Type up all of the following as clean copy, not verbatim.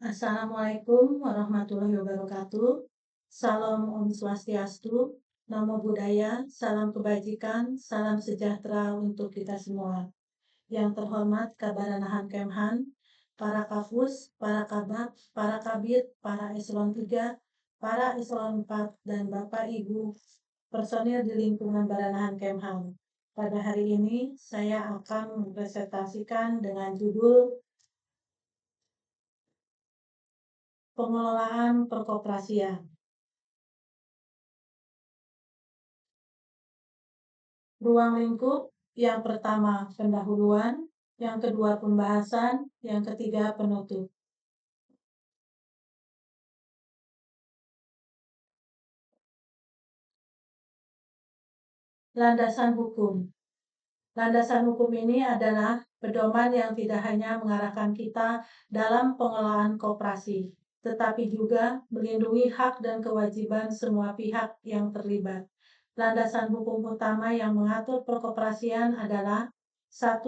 Assalamualaikum warahmatullahi wabarakatuh. Salam Om Swastiastu, Namo Buddhaya, salam kebajikan, salam sejahtera untuk kita semua. Yang terhormat Kabaranahan Kemhan, para Kafus, para Kabak, para Kabid, para Eselon 3, para Eselon 4, dan Bapak Ibu personil di lingkungan Baranahan Kemhan. Pada hari ini saya akan mempresentasikan dengan judul Pengelolaan Perkoperasian. Ruang lingkup yang pertama pendahuluan, yang kedua pembahasan, yang ketiga penutup. Landasan hukum. Landasan hukum ini adalah pedoman yang tidak hanya mengarahkan kita dalam pengelolaan koperasi, tetapi juga melindungi hak dan kewajiban semua pihak yang terlibat. Landasan hukum utama yang mengatur perkoperasian adalah 1.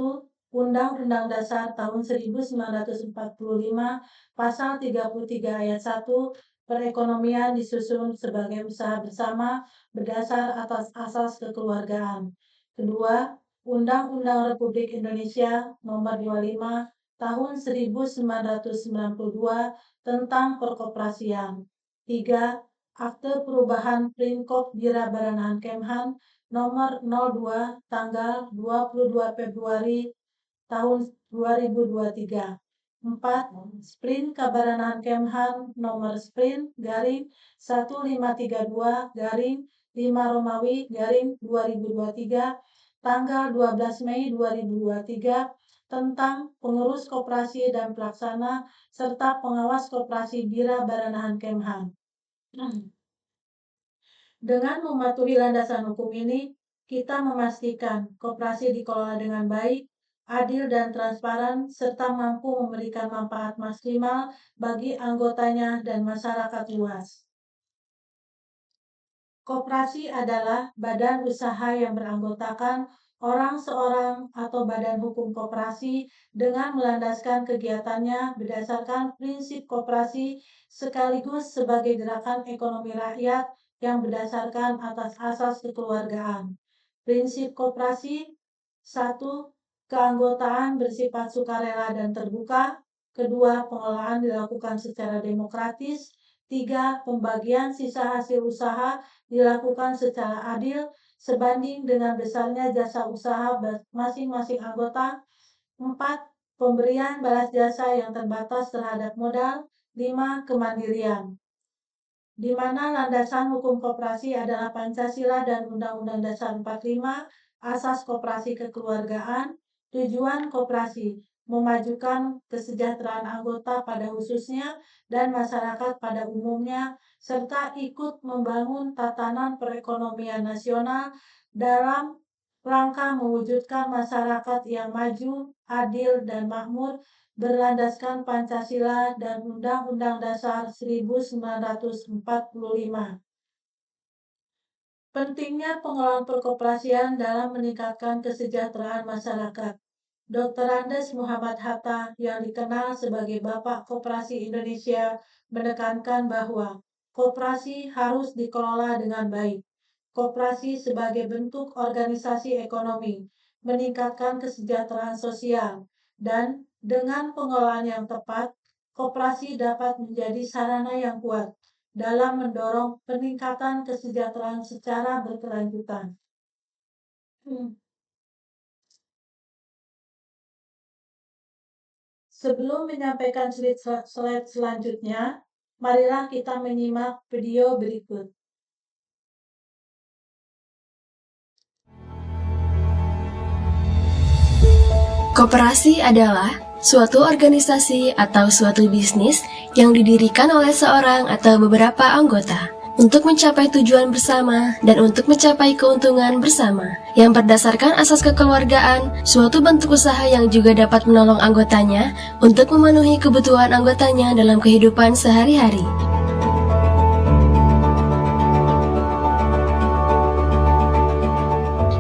Undang-Undang Dasar tahun 1945 Pasal 33 ayat 1 perekonomian disusun sebagai usaha bersama berdasar atas asas kekeluargaan. Kedua, Undang-Undang Republik Indonesia Nomor 25 Tahun 1992 tentang Perkoperasian. 3. Akte Perubahan Prinkop Bira Baranahan Kemhan Nomor 02 Tanggal 22 Februari tahun 2023. 4. Sprint Kabaranahan Kemhan Nomor Sprint garing 1532 garing 5 Romawi garing 2023 tanggal 12 Mei 2023 tentang pengurus koperasi dan pelaksana serta pengawas koperasi Bira Baranahan Kemhan. Dengan mematuhi landasan hukum ini, kita memastikan koperasi dikelola dengan baik, adil dan transparan, serta mampu memberikan manfaat maksimal bagi anggotanya dan masyarakat luas. Koperasi adalah badan usaha yang beranggotakan orang seorang atau badan hukum koperasi dengan melandaskan kegiatannya berdasarkan prinsip koperasi sekaligus sebagai gerakan ekonomi rakyat yang berdasarkan atas asas kekeluargaan. Prinsip koperasi 1. Keanggotaan bersifat sukarela dan terbuka. 2. Pengelolaan dilakukan secara demokratis. 3. Pembagian sisa hasil usaha dilakukan secara adil sebanding dengan besarnya jasa usaha masing-masing anggota. 4. Pemberian balas jasa yang terbatas terhadap modal. 5. Kemandirian. Di mana landasan hukum koperasi adalah Pancasila dan Undang-Undang Dasar 45, asas koperasi kekeluargaan, tujuan koperasi memajukan kesejahteraan anggota pada khususnya dan masyarakat pada umumnya, serta ikut membangun tatanan perekonomian nasional dalam rangka mewujudkan masyarakat yang maju, adil, dan makmur berlandaskan Pancasila dan Undang-Undang Dasar 1945. Pentingnya pengelolaan perkoperasian dalam meningkatkan kesejahteraan masyarakat. Dr. Andes Muhammad Hatta yang dikenal sebagai Bapak Koperasi Indonesia menekankan bahwa koperasi harus dikelola dengan baik. Koperasi sebagai bentuk organisasi ekonomi meningkatkan kesejahteraan sosial dan dengan pengelolaan yang tepat, koperasi dapat menjadi sarana yang kuat dalam mendorong peningkatan kesejahteraan secara berkelanjutan. Sebelum menyampaikan slide selanjutnya, marilah kita menyimak video berikut. Koperasi adalah suatu organisasi atau suatu bisnis yang didirikan oleh seorang atau beberapa anggota untuk mencapai tujuan bersama dan untuk mencapai keuntungan bersama yang berdasarkan asas kekeluargaan, suatu bentuk usaha yang juga dapat menolong anggotanya untuk memenuhi kebutuhan anggotanya dalam kehidupan sehari-hari.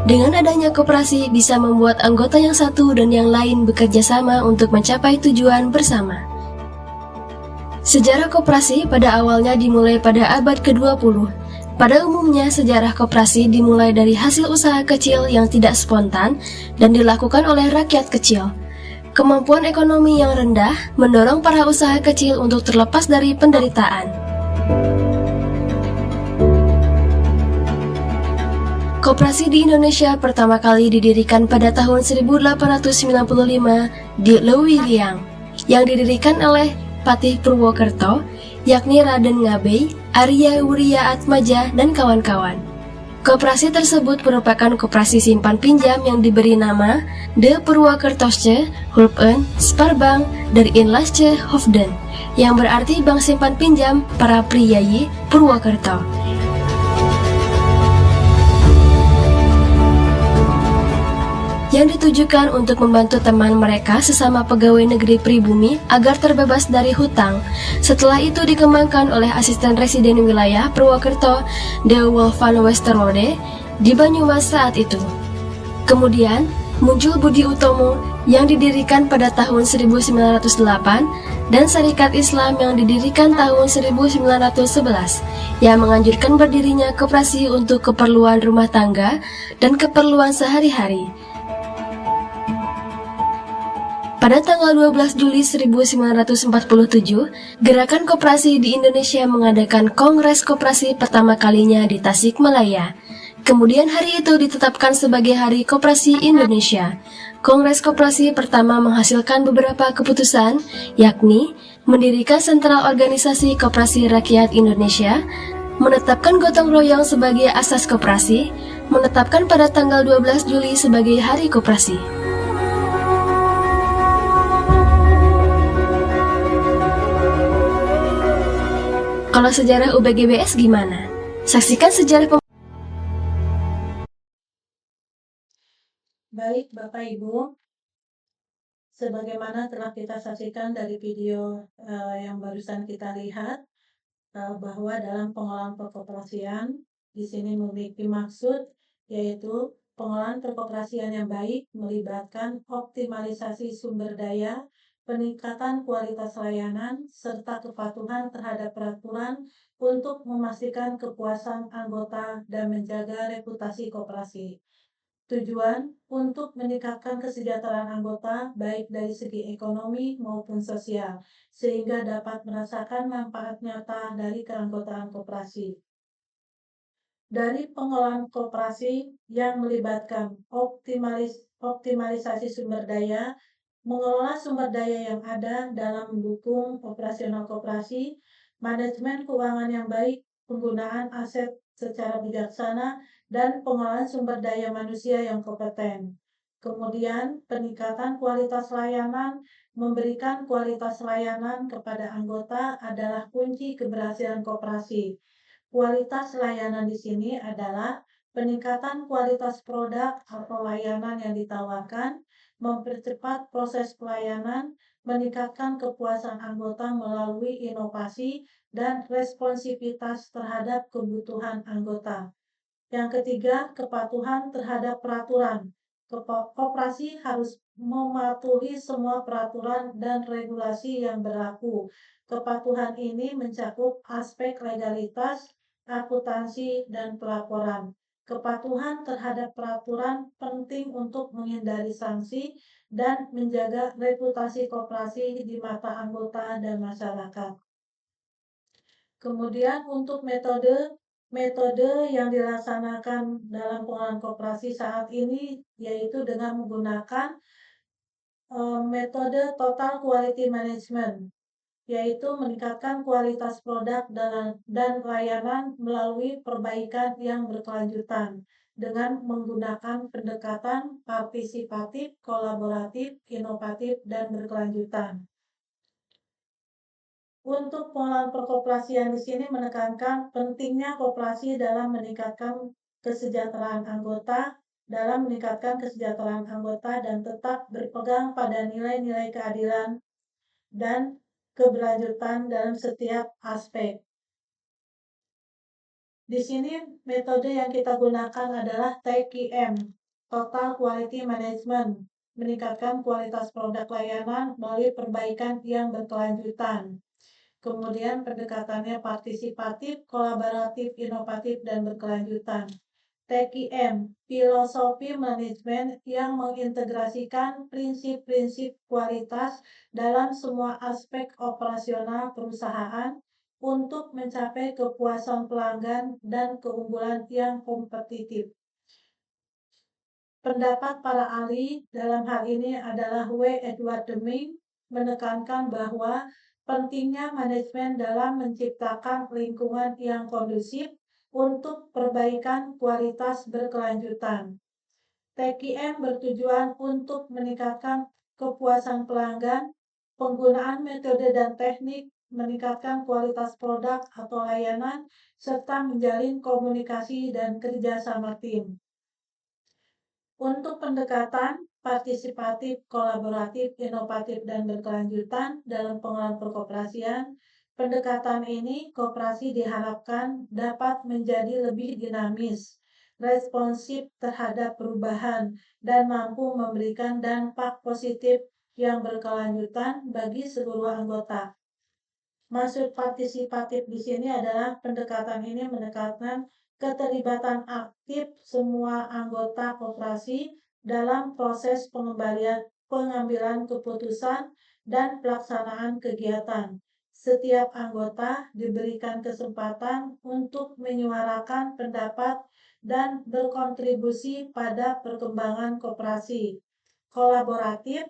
Dengan adanya koperasi bisa membuat anggota yang satu dan yang lain bekerja sama untuk mencapai tujuan bersama. Sejarah koperasi pada awalnya dimulai pada abad ke-20. Pada umumnya, sejarah koperasi dimulai dari hasil usaha kecil yang tidak spontan dan dilakukan oleh rakyat kecil. Kemampuan ekonomi yang rendah mendorong para usaha kecil untuk terlepas dari penderitaan. Koperasi di Indonesia pertama kali didirikan pada tahun 1895 di Lewiliang, yang didirikan oleh Patih Purwokerto, yakni Raden Ngabei, Arya Wuria Atmaja, dan kawan-kawan. Koperasi tersebut merupakan koperasi simpan pinjam yang diberi nama De Purwokertosche Hulpen Sparbank der Inlasche Hoofden, yang berarti bank simpan pinjam para priyayi Purwokerto. Yang ditujukan untuk membantu teman mereka sesama pegawai negeri pribumi agar terbebas dari hutang. Setelah itu dikembangkan oleh asisten residen wilayah Purwokerto, De Wolf van Westerwolde, di Banyumas saat itu. Kemudian muncul Budi Utomo yang didirikan pada tahun 1908 dan Syarikat Islam yang didirikan tahun 1911 yang menganjurkan berdirinya koperasi untuk keperluan rumah tangga dan keperluan sehari-hari. Pada tanggal 12 Juli 1947, Gerakan Koperasi di Indonesia mengadakan Kongres Koperasi pertama kalinya di Tasikmalaya. Kemudian hari itu ditetapkan sebagai Hari Koperasi Indonesia. Kongres Koperasi pertama menghasilkan beberapa keputusan, yakni mendirikan Sentral Organisasi Koperasi Rakyat Indonesia, menetapkan gotong royong sebagai asas koperasi, menetapkan pada tanggal 12 Juli sebagai Hari Koperasi. Kalau sejarah UBGBS gimana? Saksikan sejarah Baik, Bapak Ibu, sebagaimana telah kita saksikan dari video yang barusan kita lihat, bahwa dalam pengelolaan perkoperasian di sini memiliki maksud, yaitu pengelolaan perkoperasian yang baik melibatkan optimalisasi sumber daya, peningkatan kualitas layanan, serta kepatuhan terhadap peraturan untuk memastikan kepuasan anggota dan menjaga reputasi koperasi. Tujuan untuk meningkatkan kesejahteraan anggota baik dari segi ekonomi maupun sosial, sehingga dapat merasakan manfaat nyata dari keanggotaan koperasi. Dari pengelolaan koperasi yang melibatkan optimalisasi sumber daya, mengelola sumber daya yang ada dalam mendukung operasional koperasi, manajemen keuangan yang baik, penggunaan aset secara bijaksana, dan pengelolaan sumber daya manusia yang kompeten. Kemudian, peningkatan kualitas layanan, memberikan kualitas layanan kepada anggota adalah kunci keberhasilan koperasi. Kualitas layanan di sini adalah peningkatan kualitas produk atau layanan yang ditawarkan, mempercepat proses pelayanan, meningkatkan kepuasan anggota melalui inovasi, dan responsivitas terhadap kebutuhan anggota. Yang ketiga, kepatuhan terhadap peraturan. Koperasi harus mematuhi semua peraturan dan regulasi yang berlaku. Kepatuhan ini mencakup aspek legalitas, akuntansi, dan pelaporan. Kepatuhan terhadap peraturan penting untuk menghindari sanksi dan menjaga reputasi koperasi di mata anggota dan masyarakat. Kemudian untuk metode yang dilaksanakan dalam pengelolaan koperasi saat ini yaitu dengan menggunakan metode Total Quality Management, yaitu meningkatkan kualitas produk dan layanan melalui perbaikan yang berkelanjutan dengan menggunakan pendekatan partisipatif, kolaboratif, inovatif, dan berkelanjutan. Untuk pengelolaan perkoperasian di sini menekankan pentingnya koperasi dalam meningkatkan kesejahteraan anggota, dan tetap berpegang pada nilai-nilai keadilan dan keberlanjutan dalam setiap aspek. Di sini metode yang kita gunakan adalah TQM, Total Quality Management, meningkatkan kualitas produk layanan melalui perbaikan yang berkelanjutan. Kemudian pendekatannya partisipatif, kolaboratif, inovatif, dan berkelanjutan. TKM, filosofi manajemen yang mengintegrasikan prinsip-prinsip kualitas dalam semua aspek operasional perusahaan untuk mencapai kepuasan pelanggan dan keunggulan yang kompetitif. Pendapat para ahli dalam hal ini adalah W. Edward Deming menekankan bahwa pentingnya manajemen dalam menciptakan lingkungan yang kondusif untuk perbaikan kualitas berkelanjutan. TKM bertujuan untuk meningkatkan kepuasan pelanggan, penggunaan metode dan teknik, meningkatkan kualitas produk atau layanan, serta menjalin komunikasi dan kerjasama tim. Untuk pendekatan partisipatif, kolaboratif, inovatif, dan berkelanjutan dalam pengelolaan perkoperasian, pendekatan ini koperasi diharapkan dapat menjadi lebih dinamis, responsif terhadap perubahan, dan mampu memberikan dampak positif yang berkelanjutan bagi seluruh anggota. Maksud partisipatif di sini adalah pendekatan ini menekankan keterlibatan aktif semua anggota koperasi dalam proses pengambilan keputusan dan pelaksanaan kegiatan. Setiap anggota diberikan kesempatan untuk menyuarakan pendapat dan berkontribusi pada perkembangan koperasi. Kolaboratif,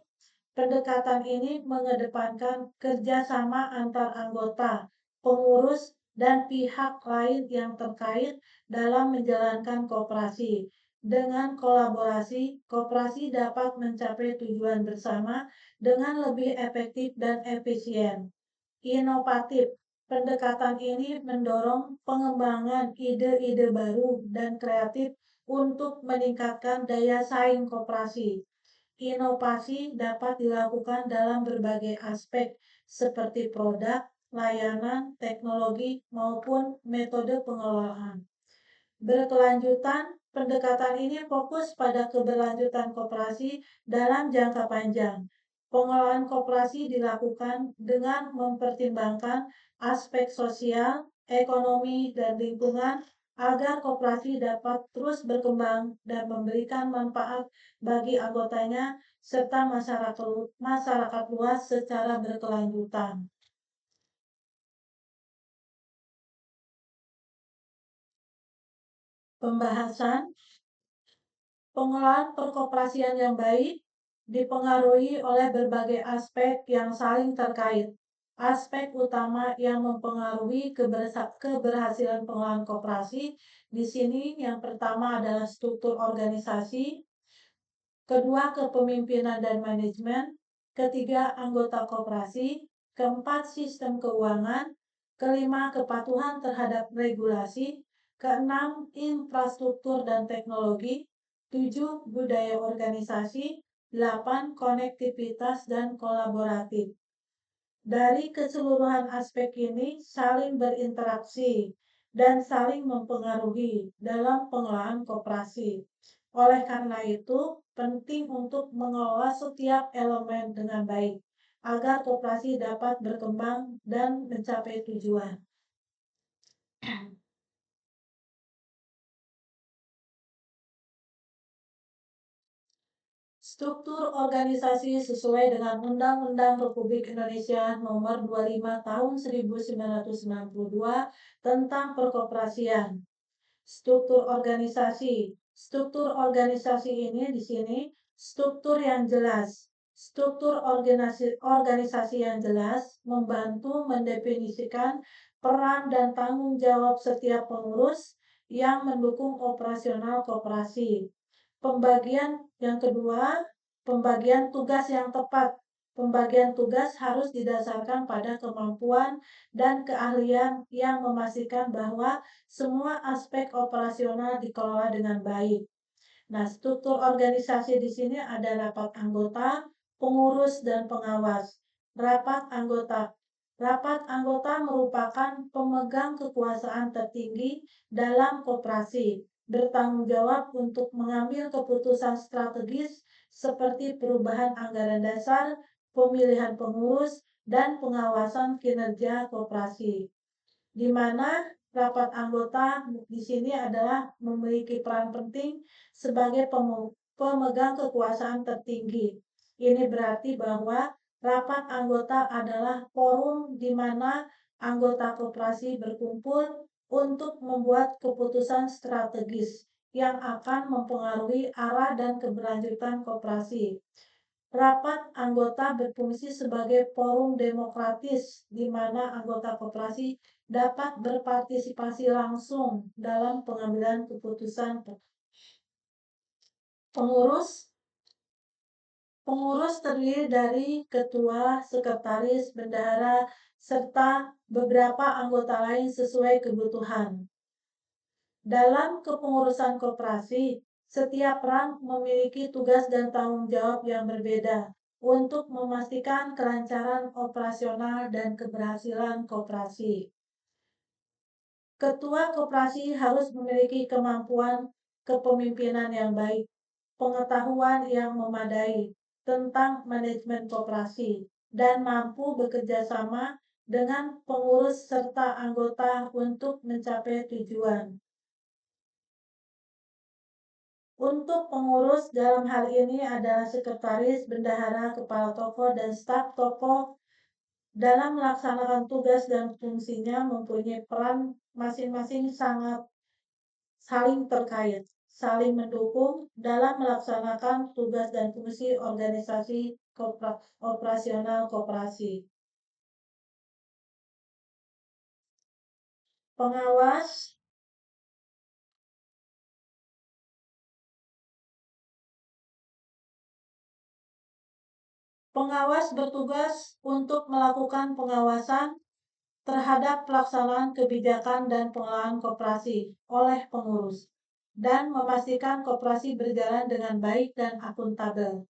pendekatan ini mengedepankan kerjasama antar anggota, pengurus, dan pihak lain yang terkait dalam menjalankan koperasi. Dengan kolaborasi, koperasi dapat mencapai tujuan bersama dengan lebih efektif dan efisien. Inovatif, pendekatan ini mendorong pengembangan ide-ide baru dan kreatif untuk meningkatkan daya saing koperasi. Inovasi dapat dilakukan dalam berbagai aspek seperti produk, layanan, teknologi, maupun metode pengelolaan. Berkelanjutan, pendekatan ini fokus pada keberlanjutan koperasi dalam jangka panjang. Pengelolaan koperasi dilakukan dengan mempertimbangkan aspek sosial, ekonomi, dan lingkungan agar koperasi dapat terus berkembang dan memberikan manfaat bagi anggotanya serta masyarakat luas secara berkelanjutan. Pembahasan pengelolaan perkoperasian yang baik dipengaruhi oleh berbagai aspek yang saling terkait. Aspek utama yang mempengaruhi keberhasilan pengelolaan koperasi di sini yang pertama adalah struktur organisasi, kedua kepemimpinan dan manajemen, ketiga anggota koperasi, keempat sistem keuangan, kelima kepatuhan terhadap regulasi, keenam infrastruktur dan teknologi, 7 budaya organisasi, 8 konektivitas dan kolaboratif. Dari keseluruhan aspek ini saling berinteraksi dan saling mempengaruhi dalam pengelolaan koperasi. Oleh karena itu, penting untuk mengelola setiap elemen dengan baik agar koperasi dapat berkembang dan mencapai tujuan. Struktur organisasi sesuai dengan Undang-Undang Republik Indonesia Nomor 25 Tahun 1992 tentang Perkoperasian. Struktur organisasi. Struktur organisasi ini di sini struktur yang jelas. Struktur organisasi yang jelas membantu mendefinisikan peran dan tanggung jawab setiap pengurus yang mendukung operasional koperasi. Pembagian yang kedua, pembagian tugas yang tepat. Pembagian tugas harus didasarkan pada kemampuan dan keahlian yang memastikan bahwa semua aspek operasional dikelola dengan baik. Nah, struktur organisasi di sini ada rapat anggota, pengurus, dan pengawas. Rapat anggota. Rapat anggota merupakan pemegang kekuasaan tertinggi dalam koperasi, bertanggung jawab untuk mengambil keputusan strategis seperti perubahan anggaran dasar, pemilihan pengurus, dan pengawasan kinerja koperasi, di mana rapat anggota di sini adalah memiliki peran penting sebagai pemegang kekuasaan tertinggi. Ini berarti bahwa rapat anggota adalah forum di mana anggota koperasi berkumpul untuk membuat keputusan strategis yang akan mempengaruhi arah dan keberlanjutan koperasi. Rapat anggota berfungsi sebagai forum demokratis di mana anggota koperasi dapat berpartisipasi langsung dalam pengambilan keputusan. Pengurus Pengurus terdiri dari ketua, sekretaris, bendahara, serta beberapa anggota lain sesuai kebutuhan. Dalam kepengurusan koperasi, setiap peran memiliki tugas dan tanggung jawab yang berbeda untuk memastikan kelancaran operasional dan keberhasilan koperasi. Ketua koperasi harus memiliki kemampuan kepemimpinan yang baik, pengetahuan yang memadai tentang manajemen koperasi, dan mampu bekerja sama dengan pengurus serta anggota untuk mencapai tujuan. Untuk pengurus dalam hal ini adalah sekretaris, bendahara, kepala toko, dan staf toko dalam melaksanakan tugas dan fungsinya mempunyai peran masing-masing sangat saling terkait, saling mendukung dalam melaksanakan tugas dan fungsi organisasi operasional koperasi. Pengawas Pengawas bertugas untuk melakukan pengawasan terhadap pelaksanaan kebijakan dan pengelolaan koperasi oleh pengurus dan memastikan koperasi berjalan dengan baik dan akuntabel.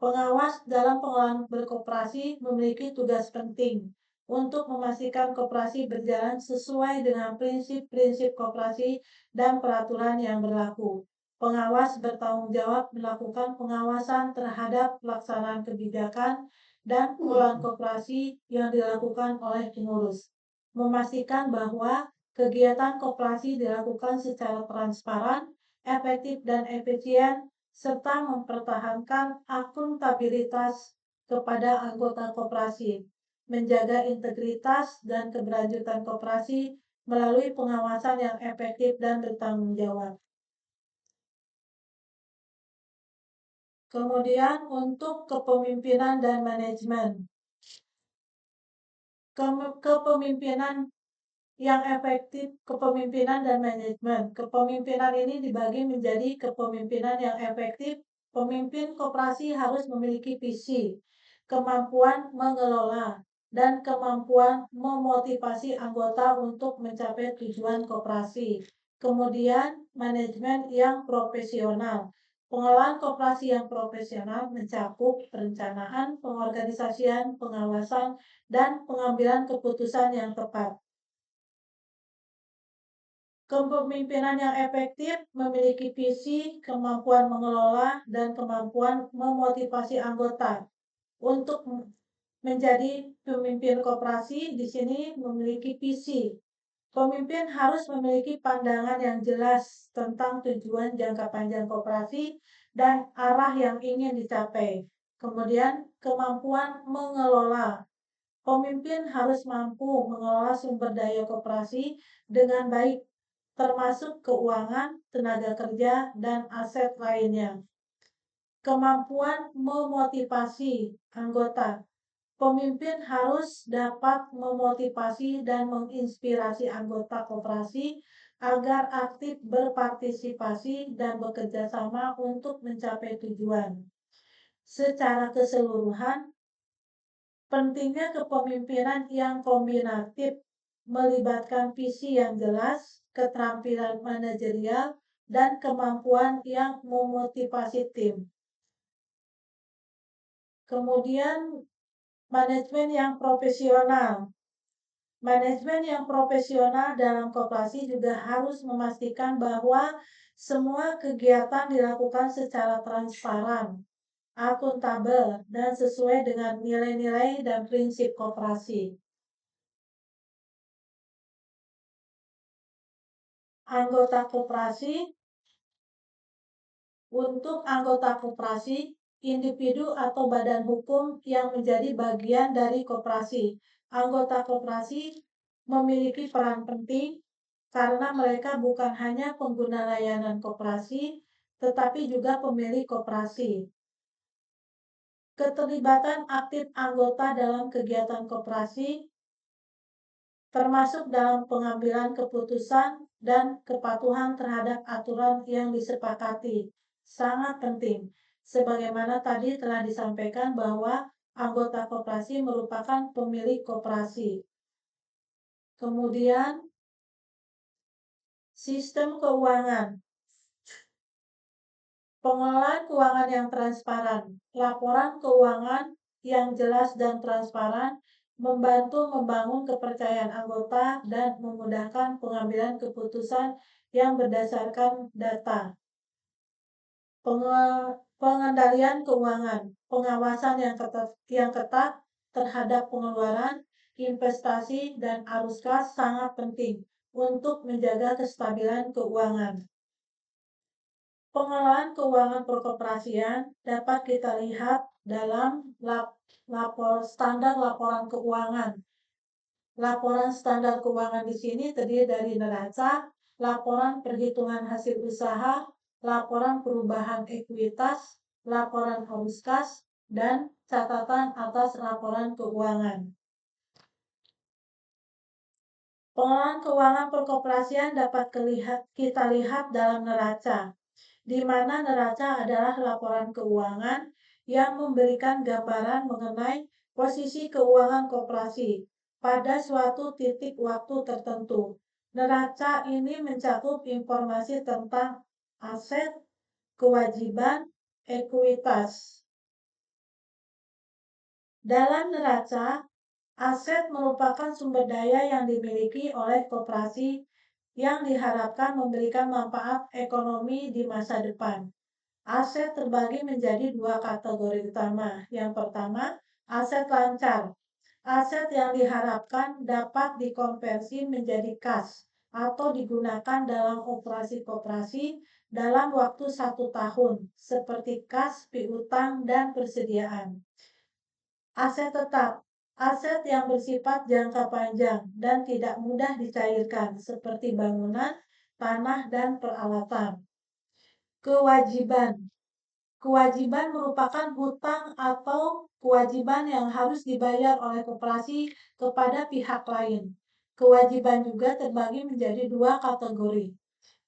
Pengawas dalam pengelolaan berkoperasi memiliki tugas penting untuk memastikan koperasi berjalan sesuai dengan prinsip-prinsip koperasi dan peraturan yang berlaku. Pengawas bertanggung jawab melakukan pengawasan terhadap pelaksanaan kebijakan dan pengelolaan koperasi yang dilakukan oleh pengurus, memastikan bahwa kegiatan koperasi dilakukan secara transparan, efektif, dan efisien, serta mempertahankan akuntabilitas kepada anggota koperasi, menjaga integritas dan keberlanjutan koperasi melalui pengawasan yang efektif dan bertanggung jawab. Kemudian untuk kepemimpinan dan manajemen. Kepemimpinan yang efektif, kepemimpinan dan manajemen. Kepemimpinan ini dibagi menjadi kepemimpinan yang efektif. Pemimpin koperasi harus memiliki visi, kemampuan mengelola, dan kemampuan memotivasi anggota untuk mencapai tujuan koperasi. Kemudian, manajemen yang profesional. Pengelolaan koperasi yang profesional mencakup perencanaan, pengorganisasian, pengawasan, dan pengambilan keputusan yang tepat. Kepemimpinan yang efektif memiliki visi, kemampuan mengelola, dan kemampuan memotivasi anggota untuk menjadi pemimpin koperasi. Di sini memiliki visi. Pemimpin harus memiliki pandangan yang jelas tentang tujuan jangka panjang koperasi dan arah yang ingin dicapai. Kemudian, kemampuan mengelola. Pemimpin harus mampu mengelola sumber daya koperasi dengan baik, termasuk keuangan, tenaga kerja, dan aset lainnya. Kemampuan memotivasi anggota. Pemimpin harus dapat memotivasi dan menginspirasi anggota koperasi agar aktif berpartisipasi dan bekerja sama untuk mencapai tujuan. Secara keseluruhan, pentingnya kepemimpinan yang kombinatif melibatkan visi yang jelas, keterampilan manajerial, dan kemampuan yang memotivasi tim. Kemudian, manajemen yang profesional. Manajemen yang profesional dalam koperasi juga harus memastikan bahwa semua kegiatan dilakukan secara transparan, akuntabel, dan sesuai dengan nilai-nilai dan prinsip koperasi. Anggota koperasi. Untuk anggota koperasi, individu atau badan hukum yang menjadi bagian dari koperasi. Anggota koperasi memiliki peran penting karena mereka bukan hanya pengguna layanan koperasi, tetapi juga pemilik koperasi. Keterlibatan aktif anggota dalam kegiatan koperasi termasuk dalam pengambilan keputusan dan kepatuhan terhadap aturan yang disepakati. Sangat penting. Sebagaimana tadi telah disampaikan bahwa anggota koperasi merupakan pemilik koperasi. Kemudian, sistem keuangan. Pengelolaan keuangan yang transparan. Laporan keuangan yang jelas dan transparan membantu membangun kepercayaan anggota dan memudahkan pengambilan keputusan yang berdasarkan data. Pengendalian keuangan, pengawasan yang ketat terhadap pengeluaran, investasi, dan arus kas sangat penting untuk menjaga kestabilan keuangan. Pengelolaan keuangan perkoperasian dapat kita lihat dalam standar laporan keuangan. Laporan standar keuangan di sini terdiri dari neraca, laporan perhitungan hasil usaha, laporan perubahan ekuitas, laporan arus kas, dan catatan atas laporan keuangan. Pengelolaan keuangan perkoperasian dapat kita lihat dalam neraca, di mana neraca adalah laporan keuangan yang memberikan gambaran mengenai posisi keuangan koperasi pada suatu titik waktu tertentu. Neraca ini mencakup informasi tentang aset, kewajiban, ekuitas. Dalam neraca, aset merupakan sumber daya yang dimiliki oleh koperasi yang diharapkan memberikan manfaat ekonomi di masa depan. Aset terbagi menjadi dua kategori utama. Yang pertama, aset lancar. Aset yang diharapkan dapat dikonversi menjadi kas atau digunakan dalam operasi koperasi dalam waktu 1 tahun, seperti kas, piutang, dan persediaan. Aset tetap. Aset yang bersifat jangka panjang dan tidak mudah dicairkan, seperti bangunan, tanah, dan peralatan. Kewajiban. Kewajiban merupakan hutang atau kewajiban yang harus dibayar oleh koperasi kepada pihak lain. Kewajiban juga terbagi menjadi dua kategori.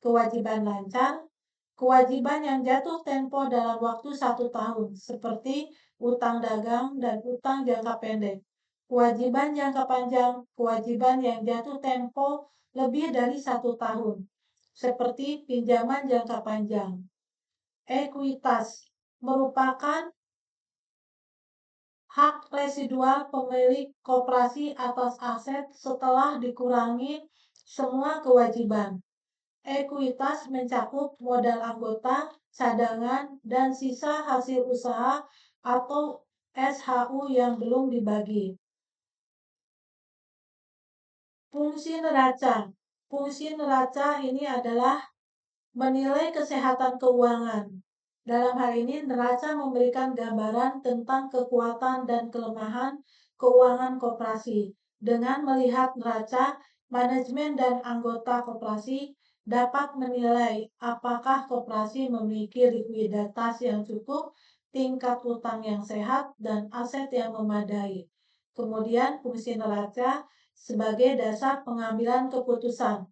Kewajiban lancar, kewajiban yang jatuh tempo dalam waktu 1 tahun, seperti utang dagang dan utang jangka pendek. Kewajiban jangka panjang, kewajiban yang jatuh tempo lebih dari 1 tahun, seperti pinjaman jangka panjang. Ekuitas merupakan hak residual pemilik koperasi atas aset setelah dikurangi semua kewajiban. Ekuitas mencakup modal anggota, cadangan, dan sisa hasil usaha atau SHU yang belum dibagi. Fungsi neraca. Fungsi neraca ini adalah menilai kesehatan keuangan. Dalam hal ini, neraca memberikan gambaran tentang kekuatan dan kelemahan keuangan koperasi. Dengan melihat neraca, manajemen dan anggota koperasi dapat menilai apakah koperasi memiliki likuiditas yang cukup, tingkat utang yang sehat, dan aset yang memadai. Kemudian, fungsi neraca sebagai dasar pengambilan keputusan.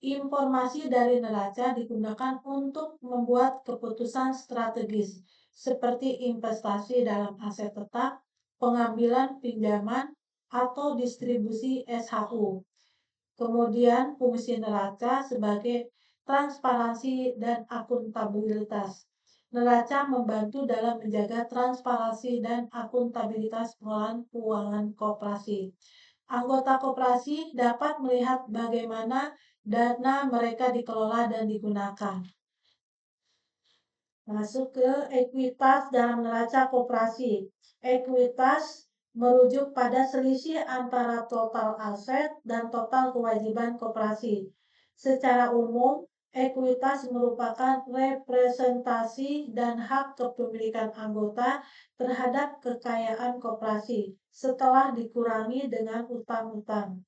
Informasi dari neraca digunakan untuk membuat keputusan strategis, seperti investasi dalam aset tetap, pengambilan pinjaman, atau distribusi SHU. Kemudian fungsi neraca sebagai transparansi dan akuntabilitas. Neraca membantu dalam menjaga transparansi dan akuntabilitas pengelolaan keuangan koperasi. Anggota koperasi dapat melihat bagaimana dana mereka dikelola dan digunakan. Masuk ke ekuitas dalam neraca koperasi. Ekuitas merujuk pada selisih antara total aset dan total kewajiban koperasi. Secara umum, ekuitas merupakan representasi dan hak kepemilikan anggota terhadap kekayaan koperasi setelah dikurangi dengan utang-utang.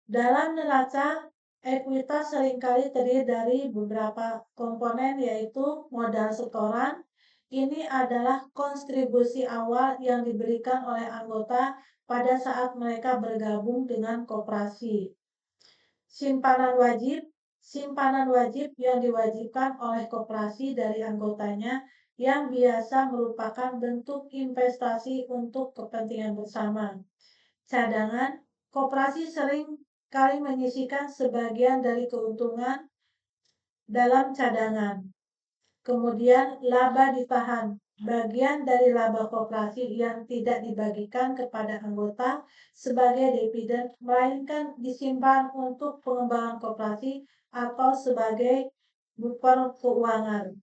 Dalam neraca, ekuitas seringkali terdiri dari beberapa komponen, yaitu modal setoran. Ini adalah kontribusi awal yang diberikan oleh anggota pada saat mereka bergabung dengan koperasi. Simpanan wajib. Simpanan wajib yang diwajibkan oleh koperasi dari anggotanya yang biasa merupakan bentuk investasi untuk kepentingan bersama. Cadangan. Koperasi sering kali menyisihkan sebagian dari keuntungan dalam cadangan. Kemudian laba ditahan. Bagian dari laba koperasi yang tidak dibagikan kepada anggota sebagai dividen, melainkan disimpan untuk pengembangan koperasi atau sebagai buffer keuangan.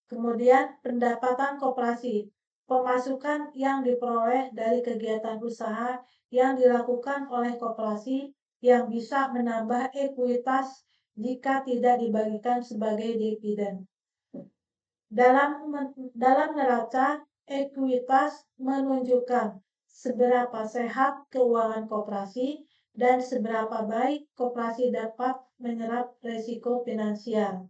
Kemudian pendapatan koperasi. Pemasukan yang diperoleh dari kegiatan usaha yang dilakukan oleh koperasi yang bisa menambah ekuitas jika tidak dibagikan sebagai dividen. Dalam neraca, ekuitas menunjukkan seberapa sehat keuangan koperasi dan seberapa baik koperasi dapat menyerap risiko finansial.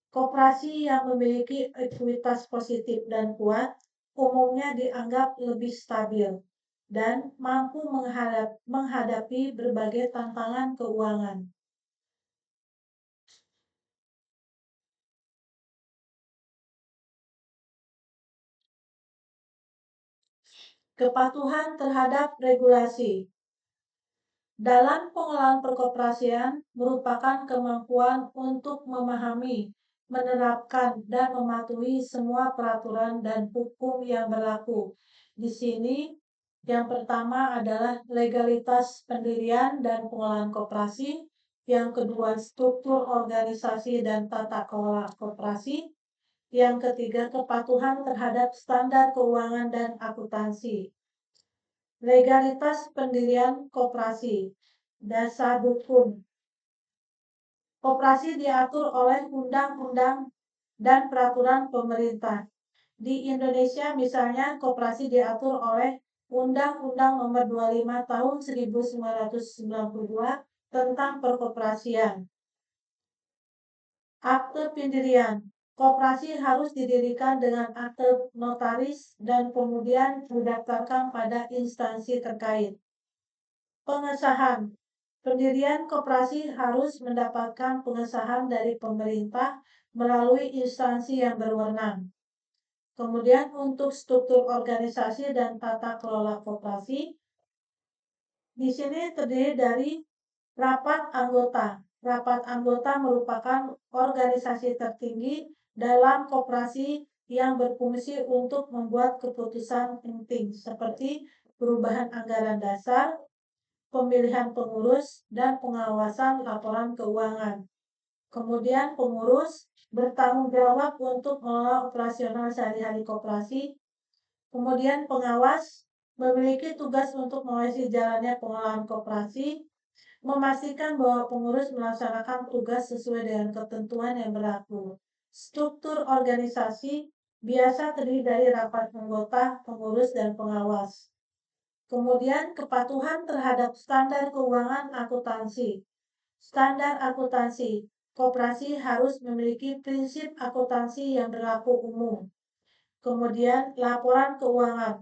Koperasi yang memiliki ekuitas positif dan kuat umumnya dianggap lebih stabil dan mampu menghadapi berbagai tantangan keuangan. Kepatuhan terhadap regulasi. Dalam pengelolaan perkoperasian merupakan kemampuan untuk memahami, menerapkan, dan mematuhi semua peraturan dan hukum yang berlaku. Di sini, yang pertama adalah legalitas pendirian dan pengelolaan koperasi, yang kedua struktur organisasi dan tata kelola koperasi, yang ketiga kepatuhan terhadap standar keuangan dan akuntansi. Legalitas pendirian koperasi. Dasar hukum. Koperasi diatur oleh undang-undang dan peraturan pemerintah. Di Indonesia misalnya koperasi diatur oleh Undang-Undang Nomor 25 Tahun 1992 tentang perkoperasian. Akte pendirian. Koperasi harus didirikan dengan akte notaris dan kemudian didaftarkan pada instansi terkait. Pengesahan. Pendirian koperasi harus mendapatkan pengesahan dari pemerintah melalui instansi yang berwenang. Kemudian untuk struktur organisasi dan tata kelola koperasi, di sini terdiri dari rapat anggota. Rapat anggota merupakan organisasi tertinggi dalam koperasi yang berfungsi untuk membuat keputusan penting seperti perubahan anggaran dasar, pemilihan pengurus, dan pengawasan laporan keuangan. Kemudian pengurus bertanggung jawab untuk mengelola operasional sehari-hari koperasi. Kemudian pengawas memiliki tugas untuk mengawasi jalannya pengelolaan koperasi, memastikan bahwa pengurus melaksanakan tugas sesuai dengan ketentuan yang berlaku. Struktur organisasi biasa terdiri dari rapat anggota, pengurus, dan pengawas. Kemudian kepatuhan terhadap standar keuangan akuntansi. Standar akuntansi. Koperasi harus memiliki prinsip akuntansi yang berlaku umum. Kemudian laporan keuangan.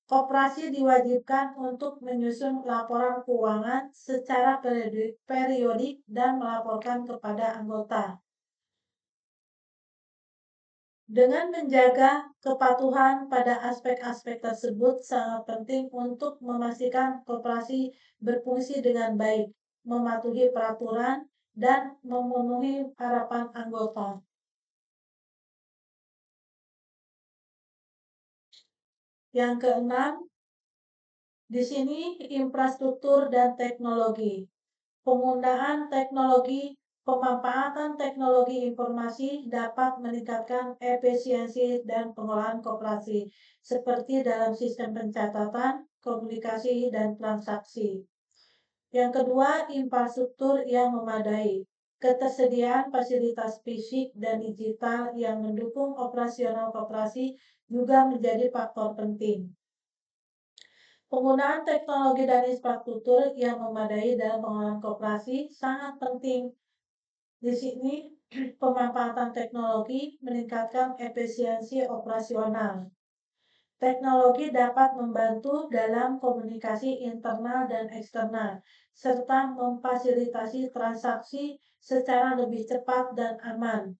Koperasi diwajibkan untuk menyusun laporan keuangan secara periodik dan melaporkan kepada anggota. Dengan menjaga kepatuhan pada aspek-aspek tersebut sangat penting untuk memastikan koperasi berfungsi dengan baik, mematuhi peraturan, dan memenuhi harapan anggota. Yang keenam, di sini infrastruktur dan teknologi. Penggunaan teknologi Pemanfaatan teknologi informasi dapat meningkatkan efisiensi dan pengelolaan koperasi, seperti dalam sistem pencatatan, komunikasi, dan transaksi. Yang kedua, infrastruktur yang memadai. Ketersediaan fasilitas fisik dan digital yang mendukung operasional koperasi juga menjadi faktor penting. Penggunaan teknologi dan infrastruktur yang memadai dalam pengelolaan koperasi sangat penting. Di sini, pemanfaatan teknologi meningkatkan efisiensi operasional. Teknologi dapat membantu dalam komunikasi internal dan eksternal, serta memfasilitasi transaksi secara lebih cepat dan aman.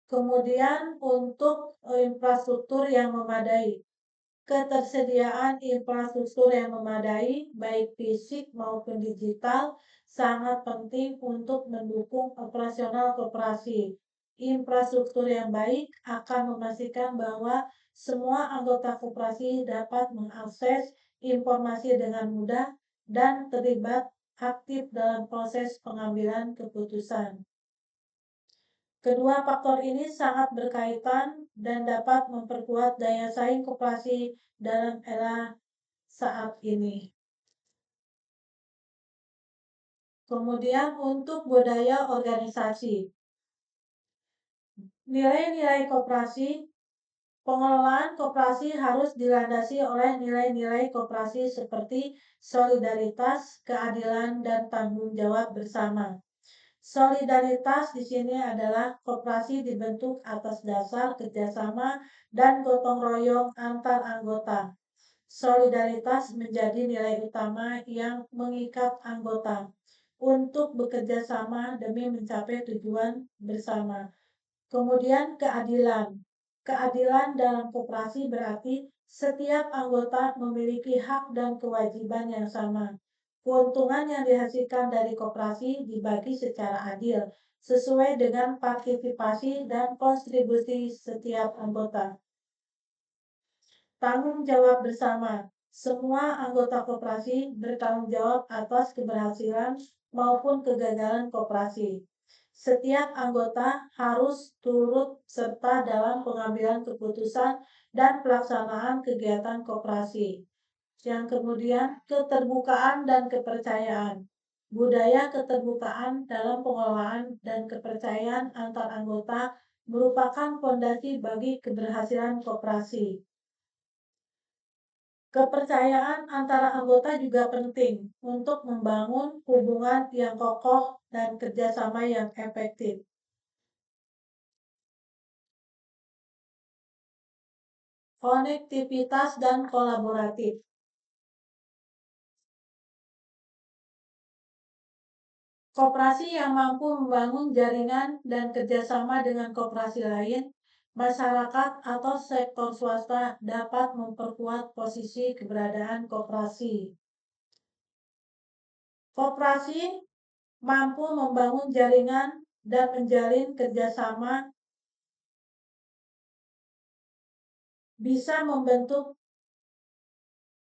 Kemudian untuk infrastruktur yang memadai. Ketersediaan infrastruktur yang memadai, baik fisik maupun digital, sangat penting untuk mendukung operasional koperasi. Infrastruktur yang baik akan memastikan bahwa semua anggota koperasi dapat mengakses informasi dengan mudah dan terlibat aktif dalam proses pengambilan keputusan. Kedua faktor ini sangat berkaitan dan dapat memperkuat daya saing koperasi dalam era saat ini. Kemudian untuk budaya organisasi. Nilai-nilai koperasi, pengelolaan koperasi harus dilandasi oleh nilai-nilai koperasi seperti solidaritas, keadilan, dan tanggung jawab bersama. Solidaritas di sini adalah koperasi dibentuk atas dasar kerjasama dan gotong royong antar anggota. Solidaritas menjadi nilai utama yang mengikat anggota untuk bekerja sama demi mencapai tujuan bersama. Kemudian keadilan. Keadilan dalam koperasi berarti setiap anggota memiliki hak dan kewajiban yang sama. Keuntungan yang dihasilkan dari koperasi dibagi secara adil, sesuai dengan partisipasi dan kontribusi setiap anggota. Tanggung jawab bersama. Semua anggota koperasi bertanggung jawab atas keberhasilan maupun kegagalan koperasi. Setiap anggota harus turut serta dalam pengambilan keputusan dan pelaksanaan kegiatan koperasi. Yang kemudian, keterbukaan dan kepercayaan. Budaya keterbukaan dalam pengelolaan dan kepercayaan antar anggota merupakan fondasi bagi keberhasilan koperasi. Kepercayaan antara anggota juga penting untuk membangun hubungan yang kokoh dan kerjasama yang efektif. Konektivitas dan kolaboratif. Koperasi yang mampu membangun jaringan dan kerjasama dengan koperasi lain, masyarakat atau sektor swasta dapat memperkuat posisi keberadaan koperasi. Koperasi mampu membangun jaringan dan menjalin kerjasama, bisa membentuk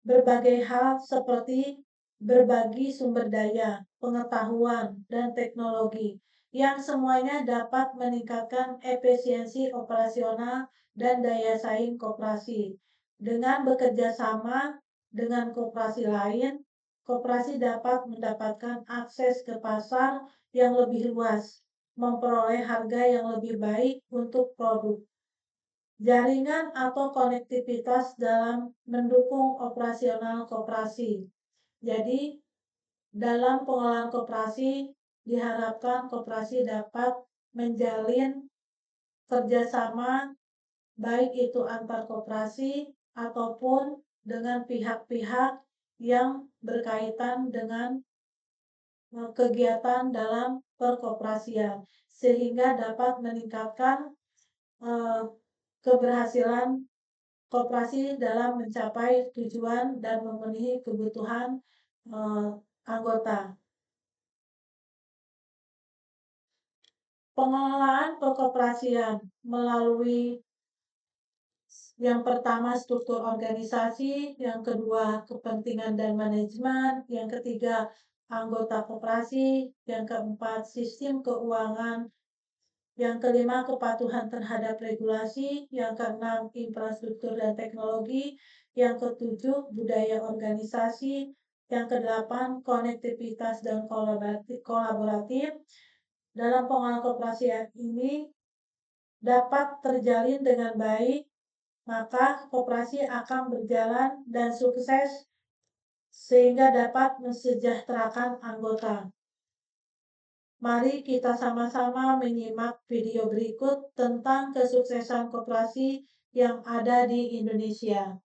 berbagai hal seperti berbagi sumber daya, pengetahuan, dan teknologi yang semuanya dapat meningkatkan efisiensi operasional dan daya saing koperasi. Dengan bekerja sama dengan koperasi lain, koperasi dapat mendapatkan akses ke pasar yang lebih luas, memperoleh harga yang lebih baik untuk produk. Jaringan atau konektivitas dalam mendukung operasional koperasi. Jadi, dalam pengelolaan koperasi diharapkan koperasi dapat menjalin kerjasama baik itu antar koperasi ataupun dengan pihak-pihak yang berkaitan dengan kegiatan dalam perkoperasian sehingga dapat meningkatkan keberhasilan koperasi dalam mencapai tujuan dan memenuhi kebutuhan anggota. Pengelolaan perkoperasian melalui yang pertama struktur organisasi, yang kedua kepentingan dan manajemen, yang ketiga anggota koperasi, yang keempat sistem keuangan, yang kelima kepatuhan terhadap regulasi, yang keenam infrastruktur dan teknologi, yang ketujuh budaya organisasi, yang kedelapan konektivitas dan kolaboratif. Dalam pengelolaan koperasi ini dapat terjalin dengan baik, maka koperasi akan berjalan dan sukses sehingga dapat mensejahterakan anggota. Mari kita sama-sama menyimak video berikut tentang kesuksesan koperasi yang ada di Indonesia.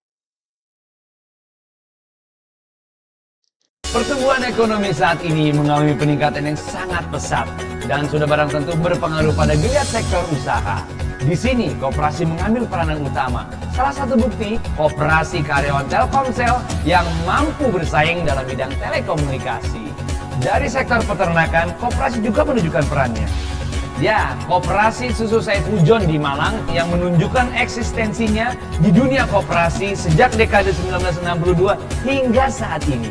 Pertumbuhan ekonomi saat ini mengalami peningkatan yang sangat pesat dan sudah barang tentu berpengaruh pada geliat sektor usaha. Di sini, koperasi mengambil peranan utama. Salah satu bukti, koperasi karyawan Telkomsel yang mampu bersaing dalam bidang telekomunikasi. Dari sektor peternakan, koperasi juga menunjukkan perannya. Ya, koperasi Susu Said Hujon di Malang yang menunjukkan eksistensinya di dunia koperasi sejak dekade 1962 hingga saat ini.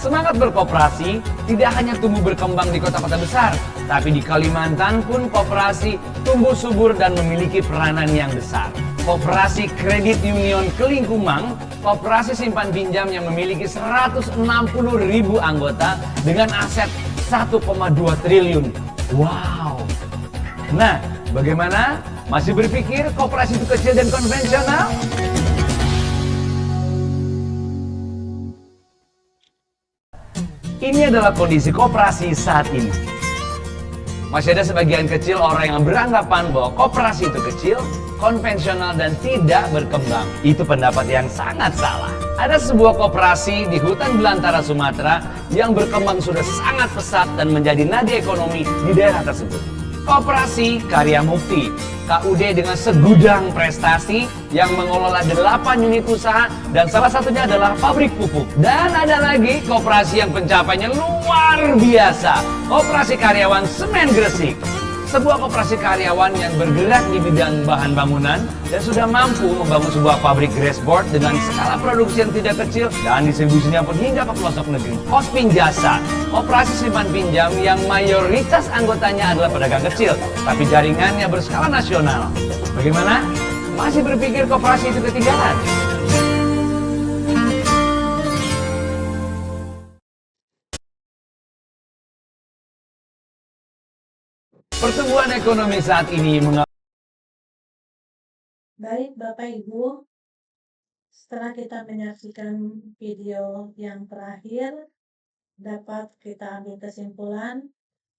Semangat berkoperasi tidak hanya tumbuh berkembang di kota-kota besar, tapi di Kalimantan pun koperasi tumbuh subur dan memiliki peranan yang besar. Koperasi Kredit Union Kelingkumang, koperasi simpan pinjam yang memiliki 160.000 anggota dengan aset 1,2 triliun. Wow! Nah, bagaimana? Masih berpikir koperasi itu kecil dan konvensional? Ini adalah kondisi koperasi saat ini. Masih ada sebagian kecil orang yang beranggapan bahwa koperasi itu kecil, konvensional, dan tidak berkembang. Itu pendapat yang sangat salah. Ada sebuah koperasi di hutan belantara Sumatera yang berkembang sudah sangat pesat dan menjadi nadi ekonomi di daerah tersebut. Koperasi Karya Mukti, KUD dengan segudang prestasi yang mengelola 8 unit usaha dan salah satunya adalah pabrik pupuk. Dan ada lagi koperasi yang pencapaiannya luar biasa, Koperasi Karyawan Semen Gresik. Sebuah koperasi karyawan yang bergerak di bidang bahan bangunan dan sudah mampu membangun sebuah pabrik grassboard dengan skala produksi yang tidak kecil dan distribusinya pun hingga ke pelosok negeri. Kospin Jasa, koperasi simpan pinjam yang mayoritas anggotanya adalah pedagang kecil, tapi jaringannya berskala nasional. Bagaimana? Masih berpikir koperasi itu ketinggalan? Pertumbuhan ekonomi saat ini Baik, Bapak Ibu, setelah kita menyaksikan video yang terakhir, dapat kita ambil kesimpulan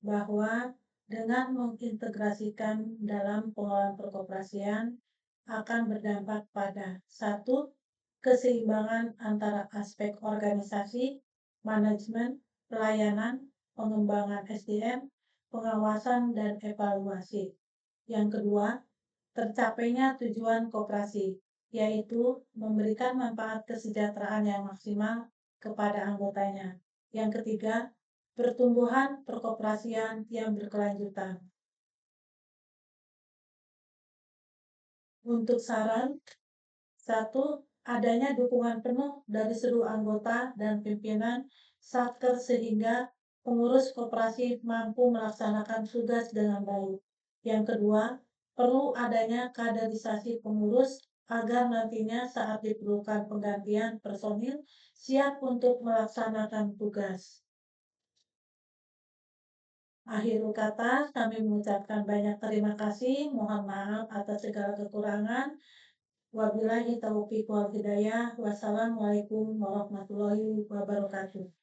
bahwa dengan mengintegrasikan dalam pengelolaan perkoperasian akan berdampak pada satu, keseimbangan antara aspek organisasi, manajemen, pelayanan, pengembangan SDM, pengawasan, dan evaluasi. Yang kedua, tercapainya tujuan koperasi, yaitu memberikan manfaat kesejahteraan yang maksimal kepada anggotanya. Yang ketiga, pertumbuhan perkoperasian yang berkelanjutan. Untuk saran, satu, adanya dukungan penuh dari seluruh anggota dan pimpinan Satker sehingga pengurus koperasi mampu melaksanakan tugas dengan baik. Yang kedua, perlu adanya kaderisasi pengurus agar nantinya saat diperlukan penggantian personil siap untuk melaksanakan tugas. Akhir kata, kami mengucapkan banyak terima kasih, mohon maaf atas segala kekurangan. Wabillahi taufiq wal hidayah. Wassalamualaikum warahmatullahi wabarakatuh.